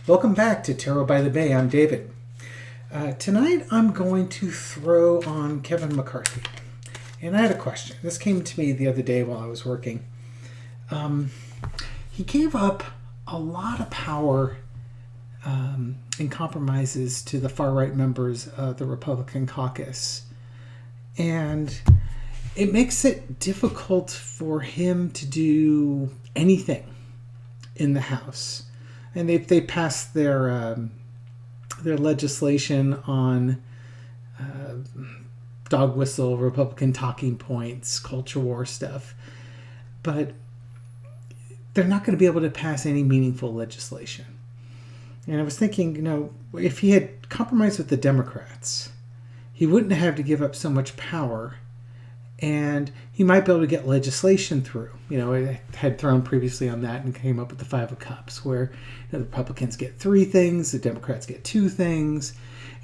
Welcome back to Tarot by the Bay. I'm David. Tonight I'm going to throw on Kevin McCarthy. And I had a question. This came to me the other day while I was working. He gave up a lot of power and compromises to the far-right members of the Republican caucus. And it makes it difficult for him to do anything in the House. And they passed their legislation on dog whistle, Republican talking points, culture war stuff. But they're not going to be able to pass any meaningful legislation. And I was thinking, if he had compromised with the Democrats, he wouldn't have to give up so much power, and he might be able to get legislation through. It had thrown previously on that and came up with the Five of Cups, where the Republicans get 3 things, the Democrats get 2 things,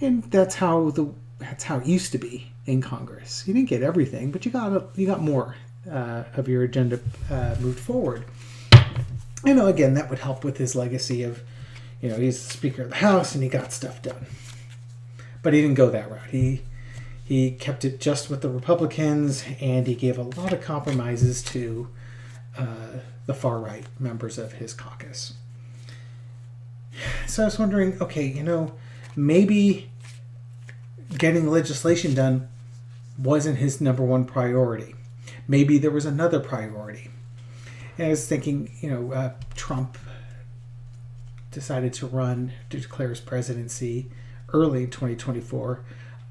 and that's how it used to be in Congress. You didn't get everything, but you got more of your agenda moved forward. Again, that would help with his legacy of, he's the Speaker of the House and he got stuff done. But he didn't go that route. He kept it just with the Republicans, and he gave a lot of compromises to the far-right members of his caucus. So I was wondering, maybe getting legislation done wasn't his number one priority. Maybe there was another priority. And I was thinking, Trump decided to declare his presidency early in 2024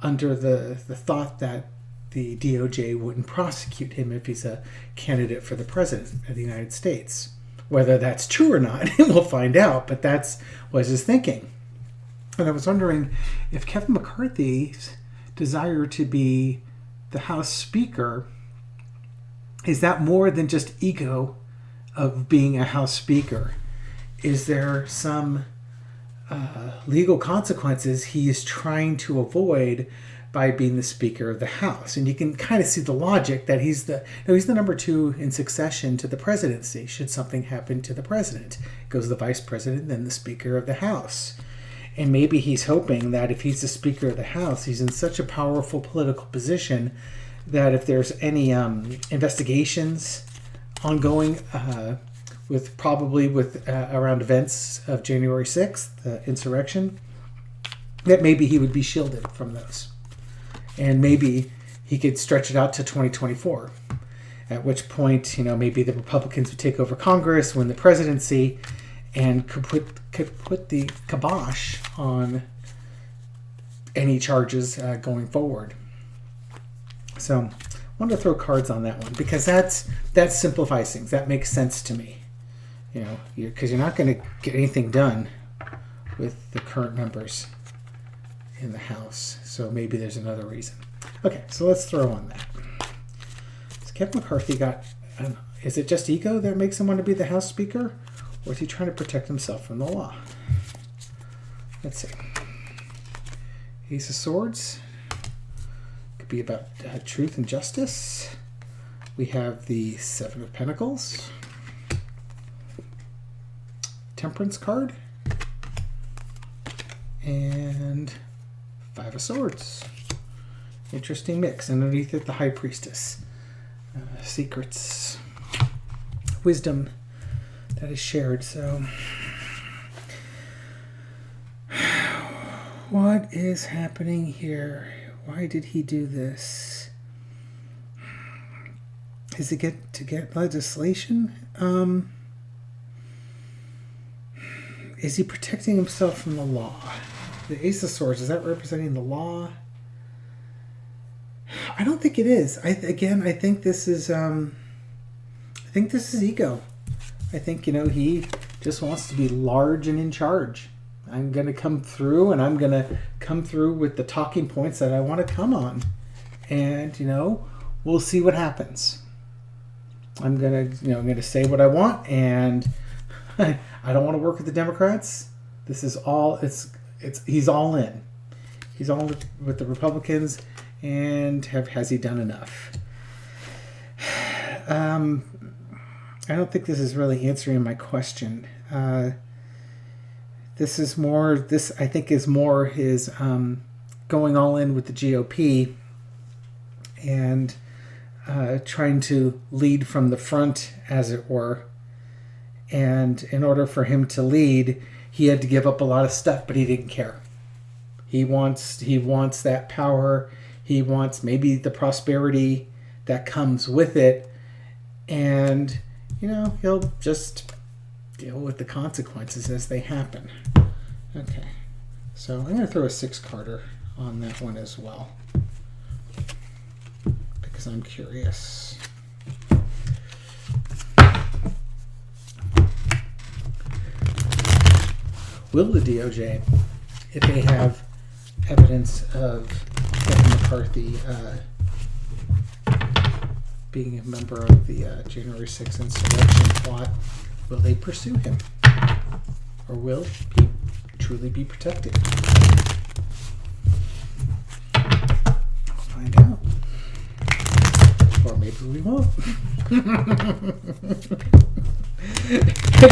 under the thought that the DOJ wouldn't prosecute him if he's a candidate for the president of the United States. Whether that's true or not, we'll find out, but that was his thinking. And I was wondering if Kevin McCarthy's desire to be the House Speaker, is that more than just ego of being a House Speaker? Is there some legal consequences he is trying to avoid by being the Speaker of the House? And you can kind of see the logic that he's the number 2 in succession to the presidency. Should something happen to the president, goes the vice president, then the Speaker of the House. And maybe he's hoping that if he's the Speaker of the House, he's in such a powerful political position that if there's any investigations ongoing around events of January 6th, the insurrection, that maybe he would be shielded from those. And maybe he could stretch it out to 2024, at which point, maybe the Republicans would take over Congress, win the presidency, and could put the kibosh on any charges going forward. So I wanted to throw cards on that one, because that simplifies things. That makes sense to me. Because you're not going to get anything done with the current members in the House. So maybe there's another reason. Okay, so let's throw on that. So Kevin McCarthy is it just ego that makes him want to be the House Speaker? Or is he trying to protect himself from the law? Let's see. Ace of Swords. Could be about truth and justice. We have the 7 of Pentacles. Temperance card. And 5 of Swords. Interesting mix. Underneath it, the High Priestess. Secrets. Wisdom that is shared. So what is happening here? Why did he do this? Is it to get legislation? Is he protecting himself from the law? The Ace of Swords, is that representing the law? I don't think it is. I think this is ego. I think, he just wants to be large and in charge. I'm going to come through, and I'm going to come through with the talking points that I want to come on. And, we'll see what happens. I'm going to say what I want, and I don't want to work with the Democrats. This is all, he's all in. He's all with the Republicans, and has he done enough? I don't think this is really answering my question. This is more. This I think is more his going all in with the GOP and trying to lead from the front, as it were. And in order for him to lead, he had to give up a lot of stuff, but he didn't care. He wants that power. He wants maybe the prosperity that comes with it, and he'll just deal with the consequences as they happen. Okay, so I'm going to throw a 6-carder on that one as well because I'm curious. Will the DOJ, if they have evidence of Kevin McCarthy being a member of the January 6th insurrection plot, will they pursue him? Or will he truly be protected? We'll find out. Or maybe we won't.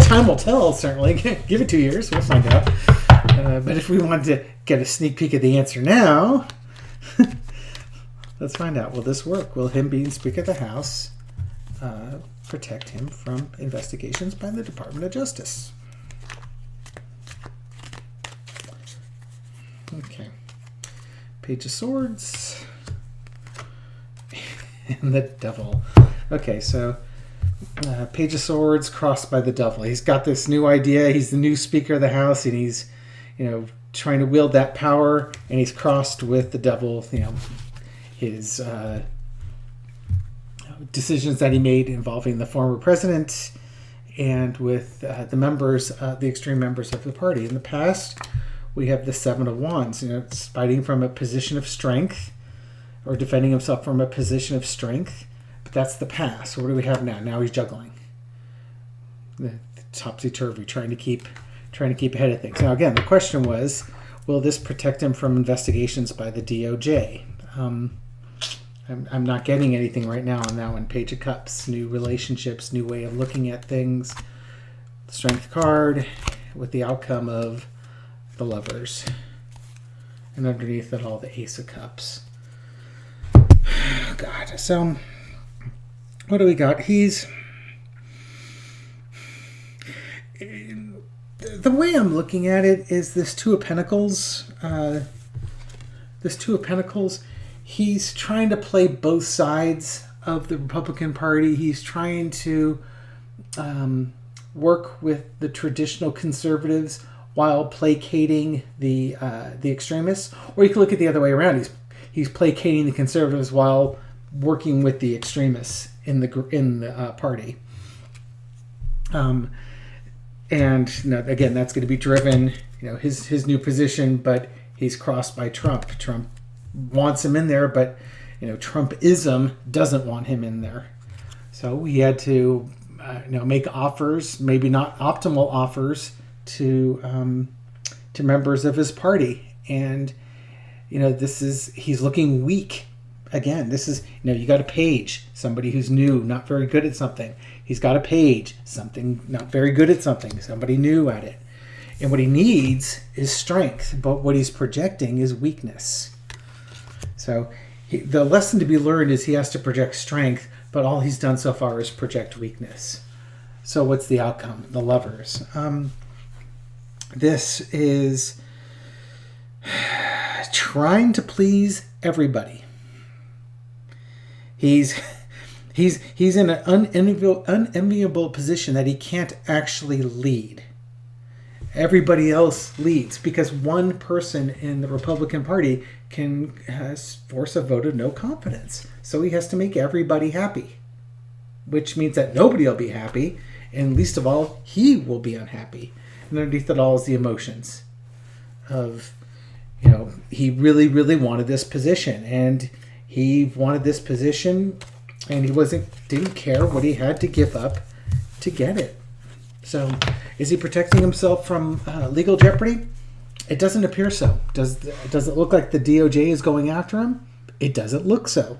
Time will tell, certainly. Give it 2 years, we'll find out. But if we wanted to get a sneak peek at the answer now, let's find out. Will this work? Will him being Speaker of the House protect him from investigations by the Department of Justice? Okay. Page of Swords. And the Devil. Okay, so Page of Swords crossed by the Devil. He's got this new idea. He's the new Speaker of the House, and he's, trying to wield that power, and he's crossed with the Devil, his decisions that he made involving the former president and with the members, the extreme members of the party. In the past, we have the Seven of Wands, it's fighting from a position of strength or defending himself from a position of strength. But that's the past. So what do we have now? Now he's juggling. The topsy-turvy, trying to keep ahead of things. Now, again, the question was, will this protect him from investigations by the DOJ? I'm not getting anything right now on that one. Page of Cups, new relationships, new way of looking at things. Strength card with the outcome of the Lovers. And underneath it all, the Ace of Cups. God, so what do we got? The way I'm looking at it is this Two of Pentacles. He's trying to play both sides of the Republican Party. He's trying to work with the traditional conservatives while placating the extremists. Or you can look at the other way around. He's placating the conservatives while working with the extremists in the party. And again, that's going to be driven, his new position, but he's crossed by Trump. Trump wants him in there, but Trumpism doesn't want him in there. So he had to, make offers, maybe not optimal offers, to members of his party, and he's looking weak. Again, this is, you got a Page, somebody who's new, not very good at something. He's got a Page, something not very good at something, somebody new at it. And what he needs is strength, but what he's projecting is weakness. So the lesson to be learned is he has to project strength, but all he's done so far is project weakness. So what's the outcome? The Lovers. This is trying to please everybody. He's in an unenviable position that he can't actually lead. Everybody else leads because one person in the Republican Party can force a vote of no confidence. So he has to make everybody happy, which means that nobody will be happy, and least of all, he will be unhappy. And underneath it all is the emotions of, he really, really wanted this position, and he wanted this position, and he didn't care what he had to give up to get it. So, is he protecting himself from legal jeopardy? It doesn't appear so. Does it look like the DOJ is going after him? It doesn't look so.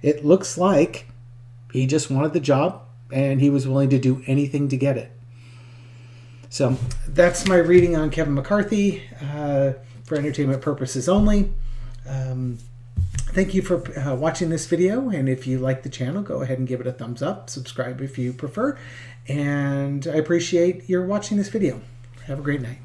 It looks like he just wanted the job, and he was willing to do anything to get it. So that's my reading on Kevin McCarthy for entertainment purposes only. Thank you for watching this video, and if you like the channel, go ahead and give it a thumbs up. Subscribe if you prefer, and I appreciate your watching this video. Have a great night.